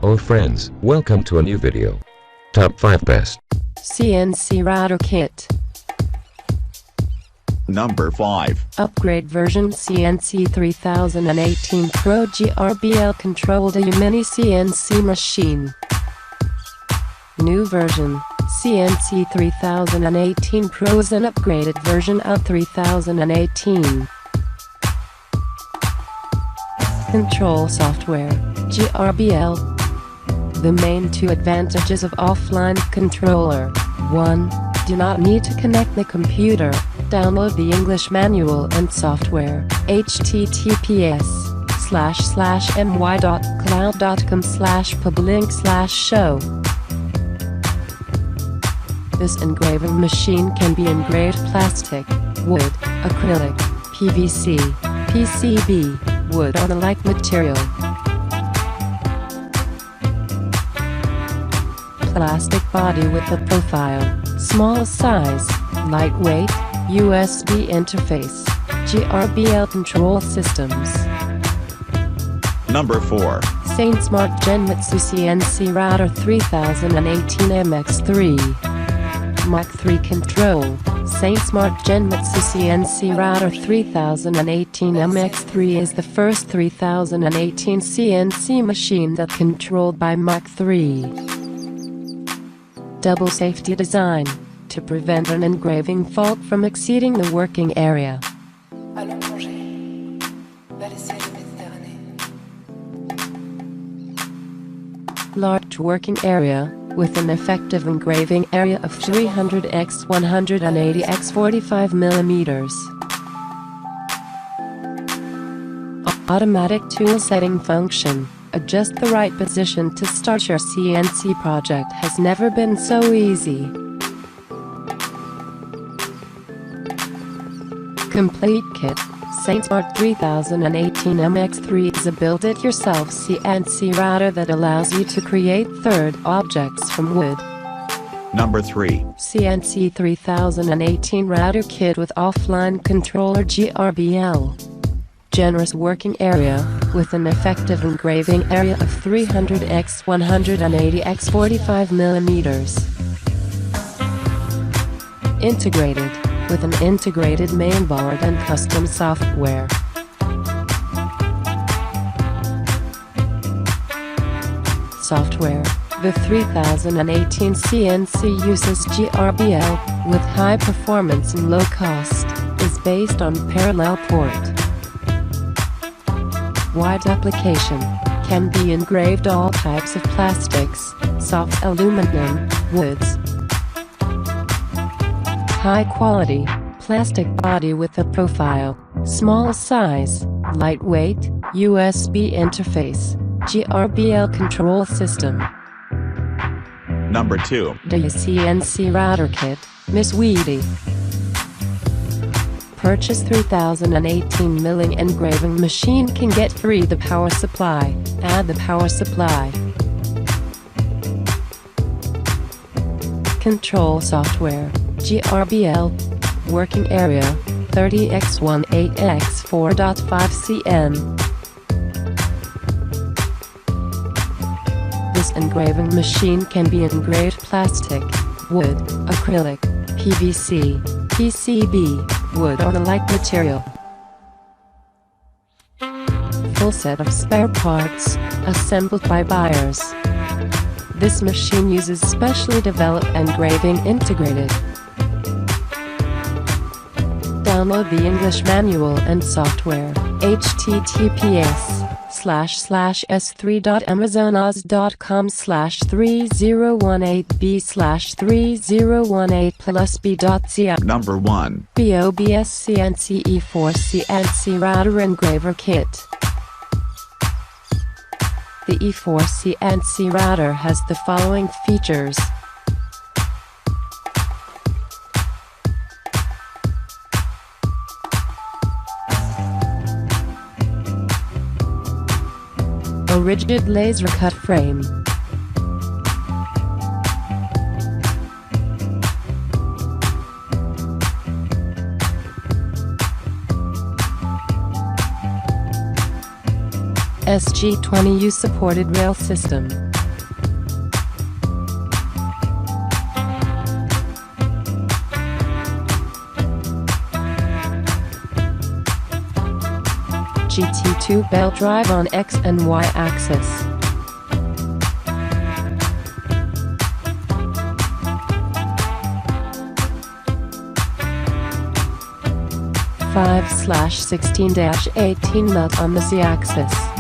Hello friends, welcome to a new video. Top 5 Best CNC Router Kit. Number 5. Upgrade version CNC 3018 Pro GRBL controlled a mini CNC machine. New version CNC 3018 Pro is an upgraded version of 3018. Control software GRBL. The main two advantages of offline controller. 1. Do not need to connect the computer. Download the English manual and software. https:/my.cloud.com/public/show. This engraving machine can be engraved plastic, wood, acrylic, PVC, PCB, wood or the like material. Plastic body with a profile, small size, lightweight, USB interface, GRBL control systems. Number 4. Smart Genmitsu CNC Router 3018 MX3. Mark III Control. Smart Genmitsu CNC Router 3018 MX3 is the first 3018 CNC machine that controlled by Mark III. Double safety design, to prevent an engraving fault from exceeding the working area. Large working area, with an effective engraving area of 300 x 180 x 45 mm. Automatic tool setting function. Adjust the right position to start your CNC project has never been so easy. Complete kit. Smart 3018 MX3 is a build-it-yourself CNC router that allows you to create third objects from wood. Number 3. CNC 3018 Router Kit with Offline Controller GRBL. Generous working area, with an effective engraving area of 300 x 180 x 45 mm. Integrated, with an integrated mainboard and custom software. Software. The 3018 CNC uses GRBL, with high performance and low cost, is based on parallel port. Wide application, can be engraved all types of plastics, soft aluminum, woods. High quality, plastic body with a profile, small size, lightweight, USB interface, GRBL control system. Number 2. The CNC Router Kit, MYSWEETY. Purchase 3018 milling engraving machine can get free the power supply. Add the power supply. Control software, GRBL. Working area, 30 x 18 x 4.5 cm. This engraving machine can be engraved plastic, wood, acrylic, PVC, PCB, wood or the like material. Full set of spare parts, assembled by buyers. This machine uses specially developed engraving integrated. Download the English manual and software. https://s3.amazon.com/3018b/3018+b.ca. Number 1. BOBS CNC E4 CNC Router Engraver Kit. The E4 CNC router has the following features. A rigid laser cut frame. SG20U supported rail system. GT2 belt drive on X and Y axis. 5/16-18 nut on the Z axis.